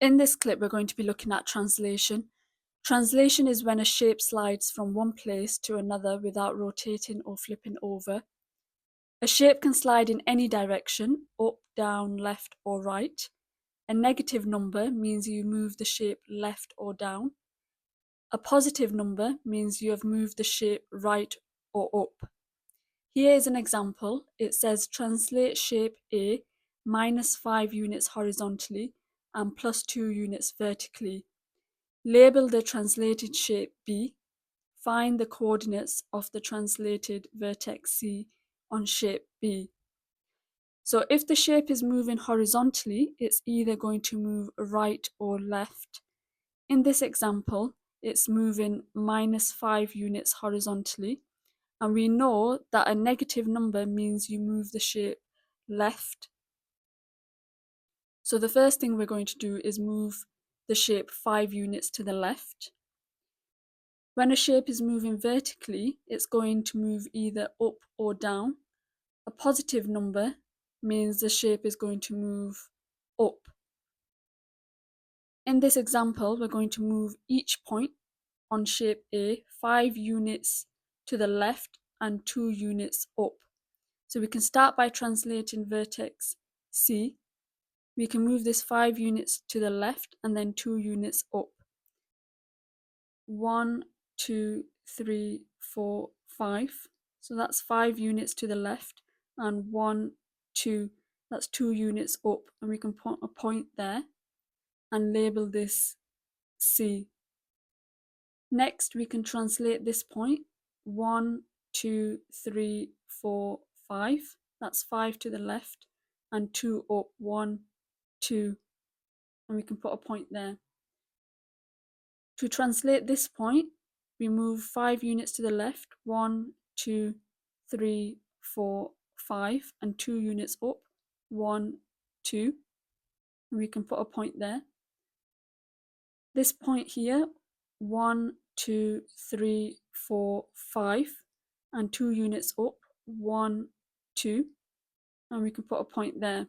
In this clip, we're going to be looking at translation. Translation is when a shape slides from one place to another without rotating or flipping over. A shape can slide in any direction, up, down, left, or right. A negative number means you move the shape left or down. A positive number means you have moved the shape right or up. Here is an example. It says translate shape A -5 units horizontally and +2 units vertically. Label the translated shape B. Find the coordinates of the translated vertex C on shape B. So if the shape is moving horizontally, it's either going to move right or left. In this example, it's moving -5 units horizontally, and we know that a negative number means you move the shape left. So the first thing we're going to do is move the shape 5 units to the left. When a shape is moving vertically, it's going to move either up or down. A positive number means the shape is going to move up. In this example, we're going to move each point on shape A 5 units to the left and 2 units up. So we can start by translating vertex C. We can move this 5 units to the left and then 2 units up. 1, 2, 3, 4, 5. So that's 5 units to the left, and 1, 2, that's 2 units up, and we can put a point there and label this C. Next, we can translate this point 1, 2, 3, 4, 5. That's 5 to the left and 2 up, 1, 2, and we can put a point there. To translate this point, we move 5 units to the left, 1, 2, 3, 4, 5, and 2 units up, 1, 2, and we can put a point there. This point here, 1, 2, 3, 4, 5, and 2 units up, 1, 2, and we can put a point there.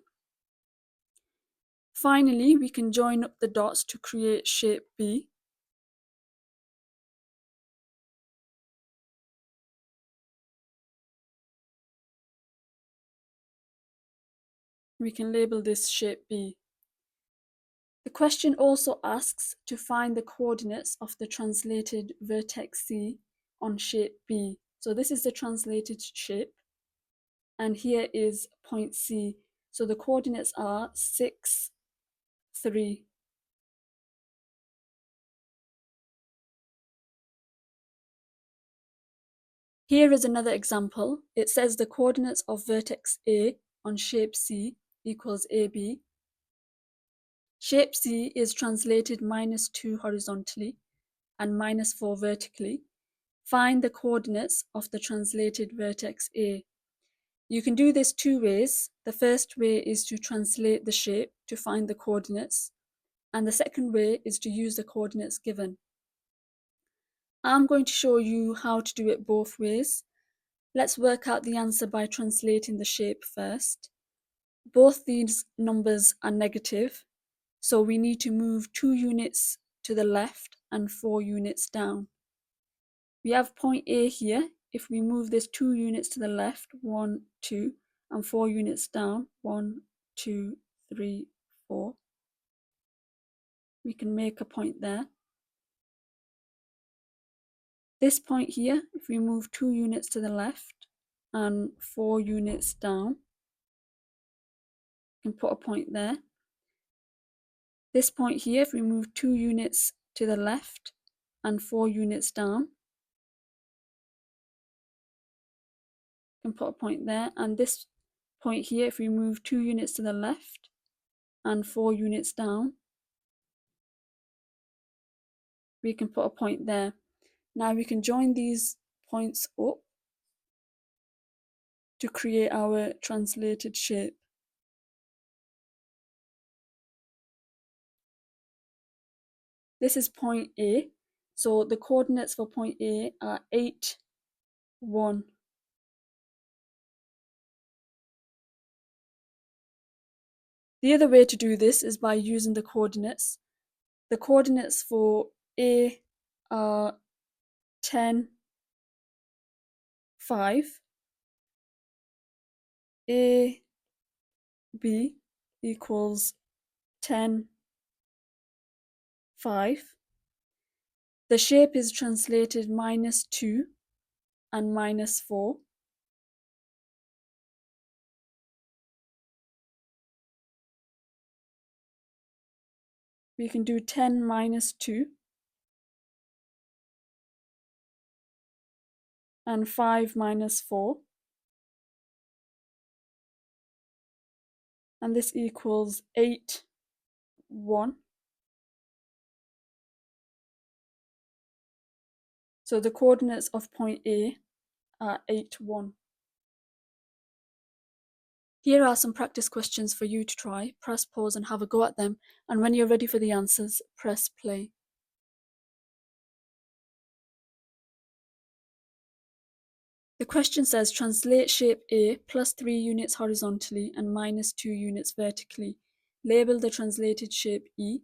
Finally, we can join up the dots to create shape B. We can label this shape B. The question also asks to find the coordinates of the translated vertex C on shape B. So this is the translated shape, and here is point C. So the coordinates are 6, 3. Here is another example. It says the coordinates of vertex A on shape C equals AB. Shape C is translated -2 horizontally and -4 vertically. Find the coordinates of the translated vertex A. You can do this two ways. The first way is to translate the shape to find the coordinates, and the second way is to use the coordinates given. I'm going to show you how to do it both ways. Let's work out the answer by translating the shape first. Both these numbers are negative, so we need to move 2 units to the left and 4 units down. We have point A here. If we move this 2 units to the left, 1, 2, and 4 units down, 1, 2, 3, 4, we can make a point there. This point here, if we move 2 units to the left and 4 units down, we can put a point there. This point here, if we move 2 units to the left and 4 units down, we can put a point there. And this point here, if we move 2 units to the left and 4 units down, we can put a point there. Now we can join these points up to create our translated shape. This is point A, so the coordinates for point A are 8, 1. The other way to do this is by using the coordinates. The coordinates for A are 10, 5. A, B equals 10, 5. The shape is translated -2 and -4. We can do 10 minus 2 and 5 minus 4. And this equals 8, 1. So the coordinates of point A are 8, 1. Here are some practice questions for you to try. Press pause and have a go at them, and when you're ready for the answers, press play. The question says translate shape A plus 3 units horizontally and -2 units vertically. Label the translated shape E.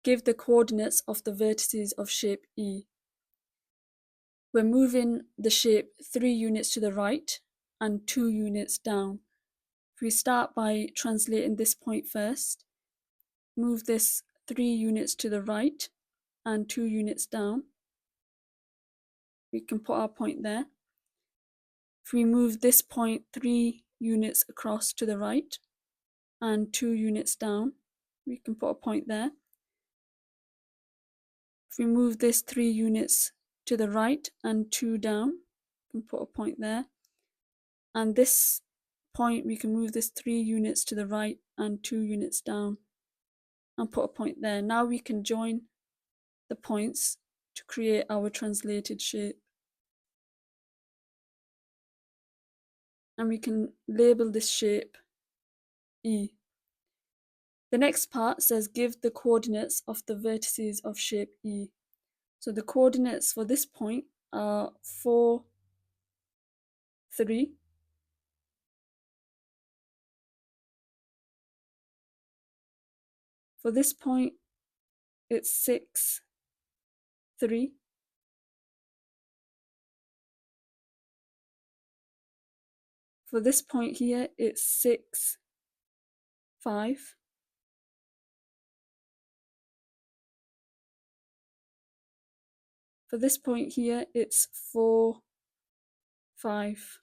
Give the coordinates of the vertices of shape E. We're moving the shape 3 units to the right and 2 units down. If we start by translating this point first, move this 3 units to the right and 2 units down. We can put our point there. If we move this point 3 units across to the right and 2 units down, we can put a point there. If we move this 3 units to the right and 2 down, we can put a point there. And this point, we can move this 3 units to the right and 2 units down and put a point there. Now we can join the points to create our translated shape. And we can label this shape E. The next part says give the coordinates of the vertices of shape E. So the coordinates for this point are 4, 3. For this point, it's 6, 3. For this point here, it's 6, 5. For this point here, it's 4, 5.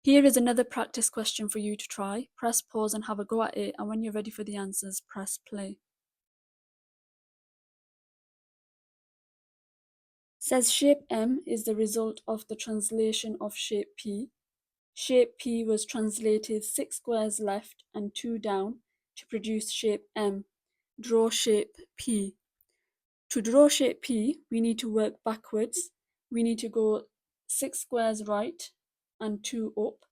Here is another practice question for you to try. Press pause and have a go at it, and when you're ready for the answers, press play. Says shape M is the result of the translation of shape P. Shape P was translated 6 squares left and 2 down to produce shape M. Draw shape P. To draw shape P, we need to work backwards. We need to go 6 squares right and 2 up.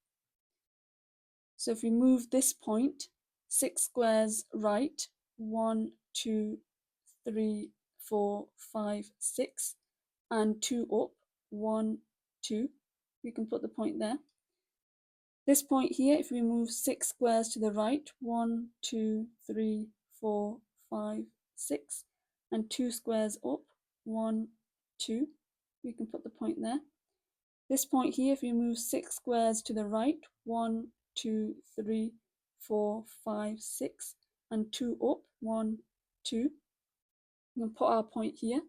So if we move this point 6 squares right, 1, 2, 3, 4, 5, 6, and 2 up, 1, 2, we can put the point there. This point here, if we move 6 squares to the right, 1, 2, 3, 4, 5, 6, and 2 squares up, 1, 2, we can put the point there. This point here, if we move 6 squares to the right, 1, 2, 3, 4, 5, 6, and 2 up, 1, 2, we can put our point here.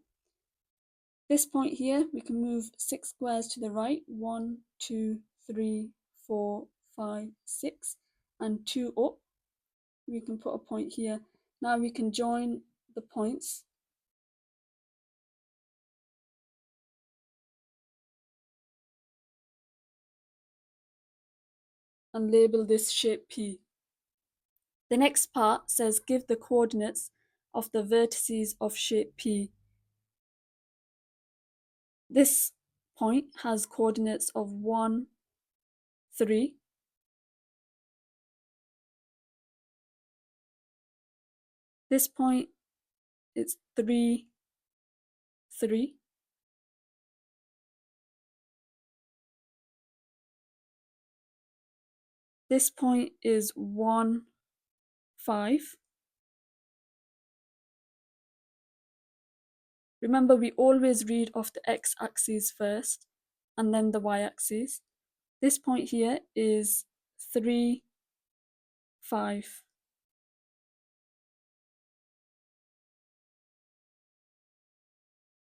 This point here, we can move 6 squares to the right, 1, 2, 3, 4, 5, 6, and 2 up. We can put a point here. Now we can join the points. And label this shape P. The next part says give the coordinates of the vertices of shape P. This point has coordinates of 1, 3. This point is 3, 3. This point is 1, 5. Remember, we always read off the x-axis first and then the y-axis. This point here is 3, 5.